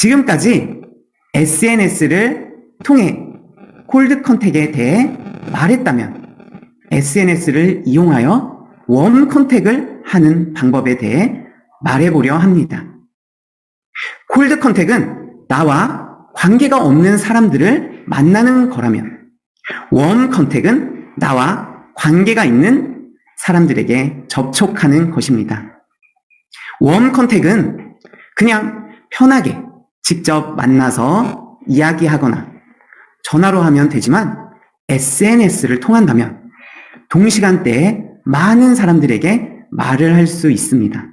지금까지 SNS를 통해 콜드 컨택에 대해 말했다면 SNS를 이용하여 웜 컨택을 하는 방법에 대해 말해보려 합니다. 콜드 컨택은 나와 관계가 없는 사람들을 만나는 거라면 웜 컨택은 나와 관계가 있는 사람들에게 접촉하는 것입니다. 웜 컨택은 그냥 편하게 직접 만나서 이야기하거나 전화로 하면 되지만 SNS를 통한다면 동시간대에 많은 사람들에게 말을 할 수 있습니다.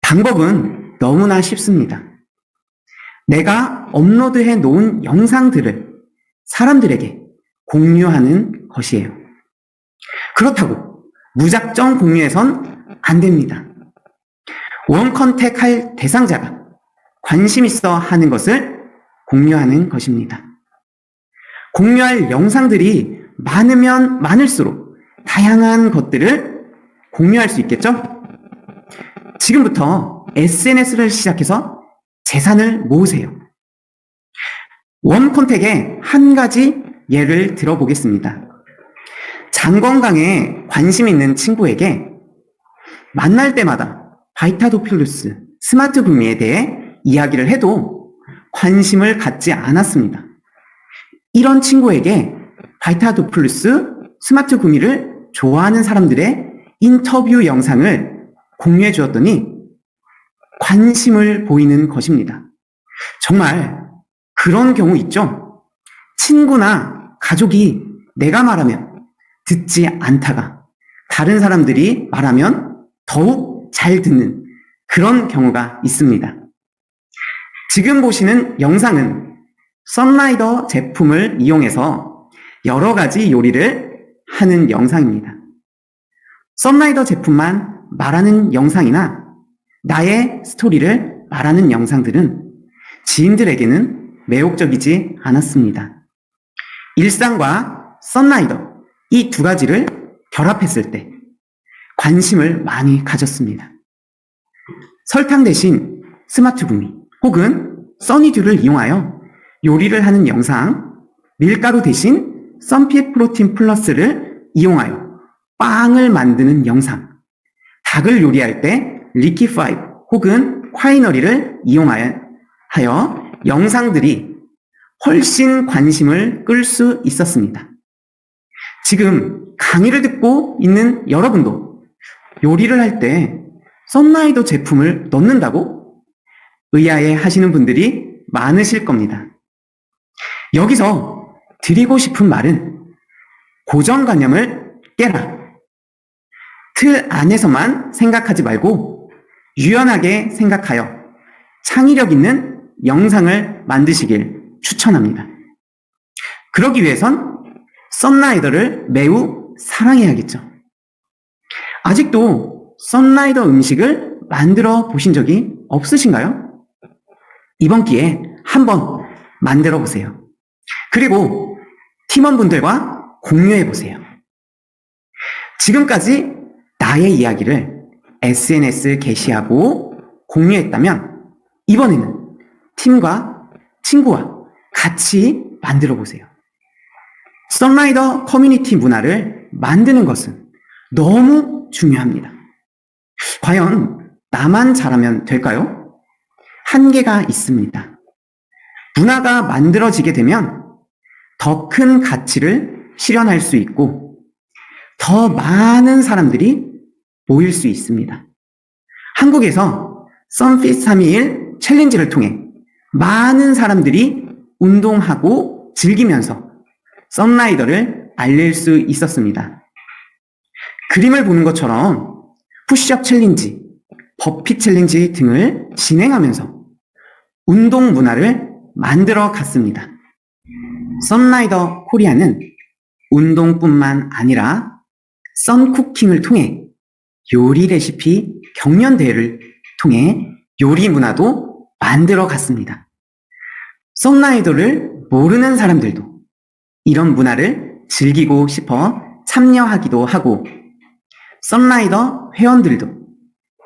방법은 너무나 쉽습니다. 내가 업로드해 놓은 영상들을 사람들에게 공유하는 것이에요. 그렇다고 무작정 공유해선 안 됩니다. 원 컨택할 대상자가 관심 있어 하는 것을 공유하는 것입니다. 공유할 영상들이 많으면 많을수록 다양한 것들을 공유할 수 있겠죠? 지금부터 SNS를 시작해서 재산을 모으세요. 원 컨택의 한 가지 예를 들어보겠습니다. 장 건강에 관심 있는 친구에게 만날 때마다 바이타도필루스 스마트 구미에 대해 이야기를 해도 관심을 갖지 않았습니다. 이런 친구에게 바이타도필루스 스마트 구미를 좋아하는 사람들의 인터뷰 영상을 공유해 주었더니 관심을 보이는 것입니다. 정말 그런 경우 있죠? 친구나 가족이 내가 말하면 듣지 않다가 다른 사람들이 말하면 더욱 잘 듣는 그런 경우가 있습니다. 지금 보시는 영상은 썬라이더 제품을 이용해서 여러 가지 요리를 하는 영상입니다. 썬라이더 제품만 말하는 영상이나 나의 스토리를 말하는 영상들은 지인들에게는 매혹적이지 않았습니다. 일상과 썬라이더 이 두 가지를 결합했을 때 관심을 많이 가졌습니다. 설탕 대신 스마트 구미 혹은 써니듀를 이용하여 요리를 하는 영상, 밀가루 대신 썬핏 프로틴 플러스를 이용하여 빵을 만드는 영상, 닭을 요리할 때 리키파이브 혹은 콰이너리를 이용하여 영상들이 훨씬 관심을 끌 수 있었습니다. 지금 강의를 듣고 있는 여러분도 요리를 할 때 썬라이더 제품을 넣는다고 의아해 하시는 분들이 많으실 겁니다. 여기서 드리고 싶은 말은 고정관념을 깨라. 틀 안에서만 생각하지 말고 유연하게 생각하여 창의력 있는 영상을 만드시길 추천합니다. 그러기 위해선 썬라이더를 매우 사랑해야겠죠. 아직도 썬라이더 음식을 만들어 보신 적이 없으신가요? 이번 기회에 한번 만들어 보세요. 그리고 팀원분들과 공유해 보세요. 지금까지 나의 이야기를 SNS 게시하고 공유했다면 이번에는 팀과 친구와 같이 만들어 보세요. 썬라이더 커뮤니티 문화를 만드는 것은 너무 중요합니다. 과연 나만 잘하면 될까요? 한계가 있습니다. 문화가 만들어지게 되면 더 큰 가치를 실현할 수 있고 더 많은 사람들이 모일 수 있습니다. 한국에서 썬핏 321 챌린지를 통해 많은 사람들이 운동하고 즐기면서 썬라이더를 알릴 수 있었습니다. 그림을 보는 것처럼 푸시업 챌린지, 버피 챌린지 등을 진행하면서 운동 문화를 만들어 갔습니다. 썬라이더 코리아는 운동뿐만 아니라 썬쿠킹을 통해 요리 레시피 경연대회를 통해 요리 문화도 만들어 갔습니다. 썬라이더를 모르는 사람들도 이런 문화를 즐기고 싶어 참여하기도 하고 썬라이더 회원들도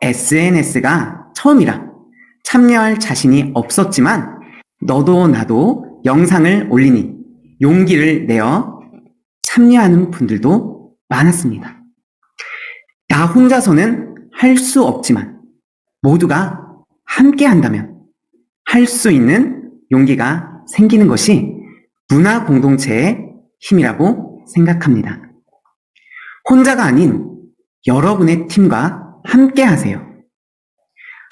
SNS가 처음이라 참여할 자신이 없었지만 너도 나도 영상을 올리니 용기를 내어 참여하는 분들도 많았습니다. 나 혼자서는 할 수 없지만 모두가 함께 한다면 할 수 있는 용기가 생기는 것이 문화 공동체의 힘이라고 생각합니다. 혼자가 아닌 여러분의 팀과 함께 하세요.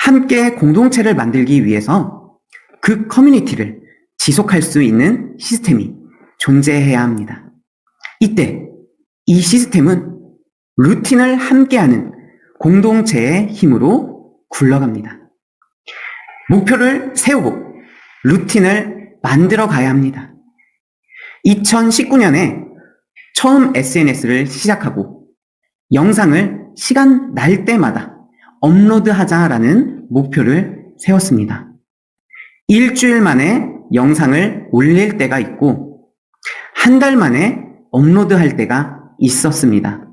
함께 공동체를 만들기 위해서 그 커뮤니티를 지속할 수 있는 시스템이 존재해야 합니다. 이때 이 시스템은 루틴을 함께하는 공동체의 힘으로 굴러갑니다. 목표를 세우고 루틴을 만들어 가야 합니다. 2019년에 처음 SNS를 시작하고 영상을 시간 날 때마다 업로드하자라는 목표를 세웠습니다. 일주일 만에 영상을 올릴 때가 있고 한 달 만에 업로드할 때가 있었습니다.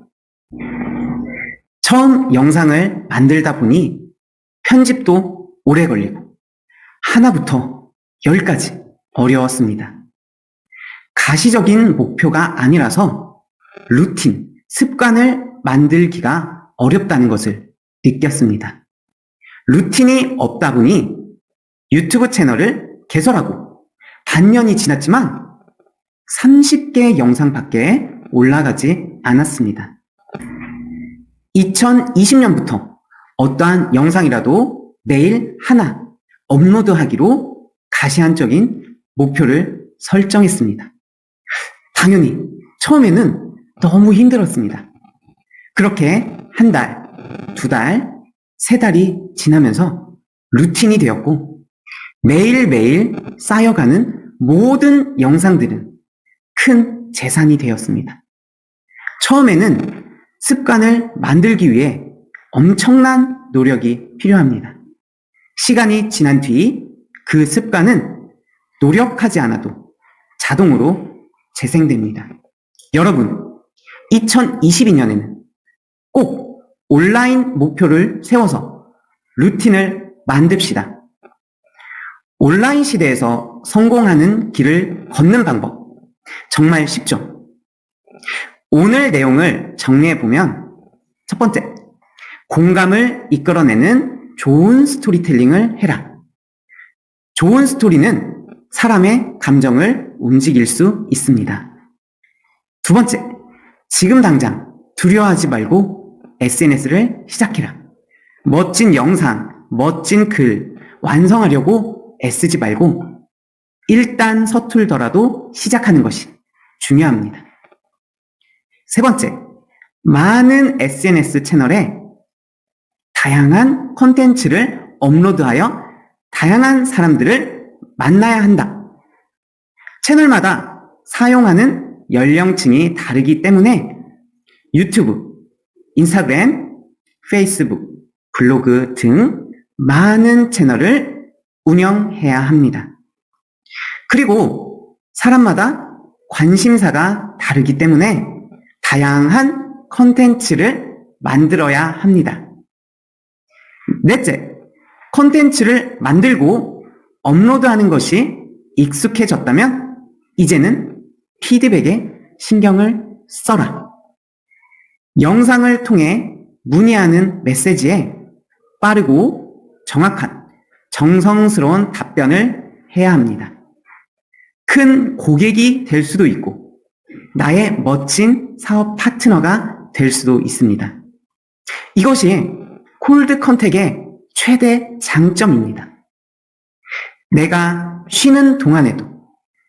처음 영상을 만들다 보니 편집도 오래 걸리고 하나부터 10까지 어려웠습니다. 가시적인 목표가 아니라서 루틴, 습관을 만들기가 어렵다는 것을 느꼈습니다. 루틴이 없다 보니 유튜브 채널을 개설하고 반년이 지났지만 30개의 영상밖에 올라가지 않았습니다. 2020년부터 어떠한 영상이라도 매일 하나 업로드하기로 가시한적인 목표를 설정했습니다. 당연히 처음에는 너무 힘들었습니다. 그렇게 한 달, 두 달, 세 달이 지나면서 루틴이 되었고 매일매일 쌓여가는 모든 영상들은 큰 재산이 되었습니다. 처음에는 습관을 만들기 위해 엄청난 노력이 필요합니다. 시간이 지난 뒤 그 습관은 노력하지 않아도 자동으로 재생됩니다. 여러분, 2022년에는 꼭 온라인 목표를 세워서 루틴을 만듭시다. 온라인 시대에서 성공하는 길을 걷는 방법, 정말 쉽죠? 오늘 내용을 정리해보면 첫 번째, 공감을 이끌어내는 좋은 스토리텔링을 해라. 좋은 스토리는 사람의 감정을 움직일 수 있습니다. 두 번째, 지금 당장 두려워하지 말고 SNS를 시작해라. 멋진 영상, 멋진 글 완성하려고 애쓰지 말고 일단 서툴더라도 시작하는 것이 중요합니다. 세 번째, 많은 SNS 채널에 다양한 콘텐츠를 업로드하여 다양한 사람들을 만나야 한다. 채널마다 사용하는 연령층이 다르기 때문에 유튜브, 인스타그램, 페이스북, 블로그 등 많은 채널을 운영해야 합니다. 그리고 사람마다 관심사가 다르기 때문에 다양한 콘텐츠를 만들어야 합니다. 넷째, 콘텐츠를 만들고 업로드하는 것이 익숙해졌다면 이제는 피드백에 신경을 써라. 영상을 통해 문의하는 메시지에 빠르고 정확한 정성스러운 답변을 해야 합니다. 큰 고객이 될 수도 있고 나의 멋진 사업 파트너가 될 수도 있습니다. 이것이 콜드 컨택의 최대 장점입니다. 내가 쉬는 동안에도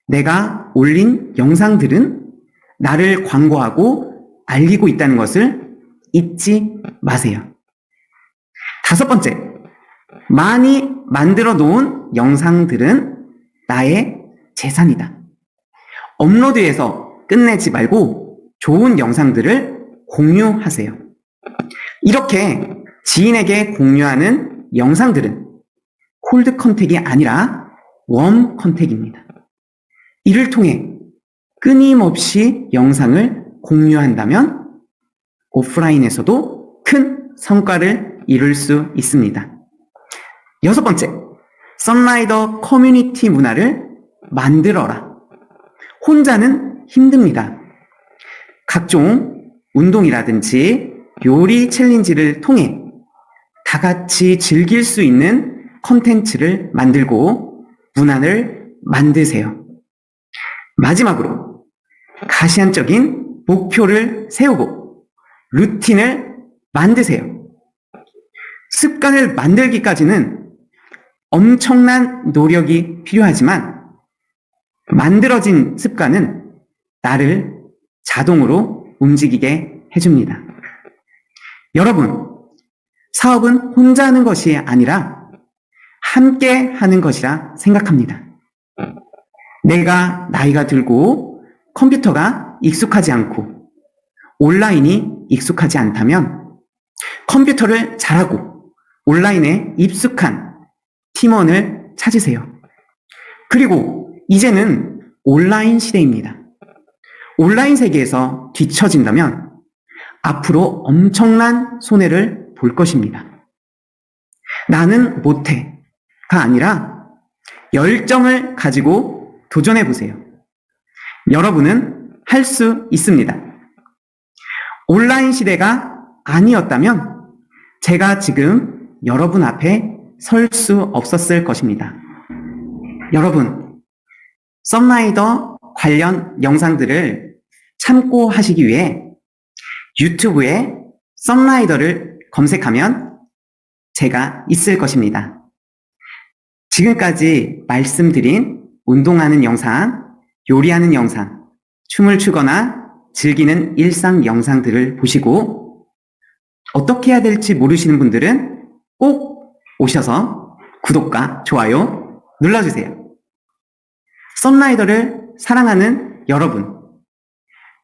내가 올린 영상들은 나를 광고하고 알리고 있다는 것을 잊지 마세요. 다섯 번째, 많이 만들어 놓은 영상들은 나의 재산이다. 업로드해서 끝내지 말고 좋은 영상들을 공유하세요. 이렇게 지인에게 공유하는 영상들은 콜드 컨택이 아니라 웜 컨택입니다. 이를 통해 끊임없이 영상을 공유한다면 오프라인에서도 큰 성과를 이룰 수 있습니다. 여섯 번째, 썬라이더 커뮤니티 문화를 만들어라. 혼자는 힘듭니다. 각종 운동이라든지 요리 챌린지를 통해 다 같이 즐길 수 있는 컨텐츠를 만들고 문화를 만드세요. 마지막으로 가시안적인 목표를 세우고 루틴을 만드세요. 습관을 만들기까지는 엄청난 노력이 필요하지만 만들어진 습관은 나를 자동으로 움직이게 해줍니다. 여러분, 사업은 혼자 하는 것이 아니라 함께 하는 것이라 생각합니다. 내가 나이가 들고 컴퓨터가 익숙하지 않고 온라인이 익숙하지 않다면 컴퓨터를 잘하고 온라인에 익숙한 팀원을 찾으세요. 그리고 이제는 온라인 시대입니다. 온라인 세계에서 뒤처진다면 앞으로 엄청난 손해를 볼 것입니다. 나는 못해가 아니라 열정을 가지고 도전해 보세요. 여러분은 할 수 있습니다. 온라인 시대가 아니었다면 제가 지금 여러분 앞에 설 수 없었을 것입니다. 여러분, 썬라이더 관련 영상들을 참고하시기 위해 유튜브에 썬라이더를 검색하면 제가 있을 것입니다. 지금까지 말씀드린 운동하는 영상, 요리하는 영상, 춤을 추거나 즐기는 일상 영상들을 보시고 어떻게 해야 될지 모르시는 분들은 꼭 오셔서 구독과 좋아요 눌러주세요. 썬라이더를 사랑하는 여러분,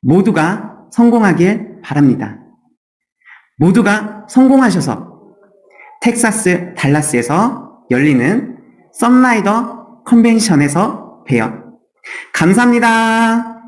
모두가 성공하길 바랍니다. 모두가 성공하셔서 텍사스 달라스에서 열리는 썬라이더 컨벤션에서 봬요. 감사합니다.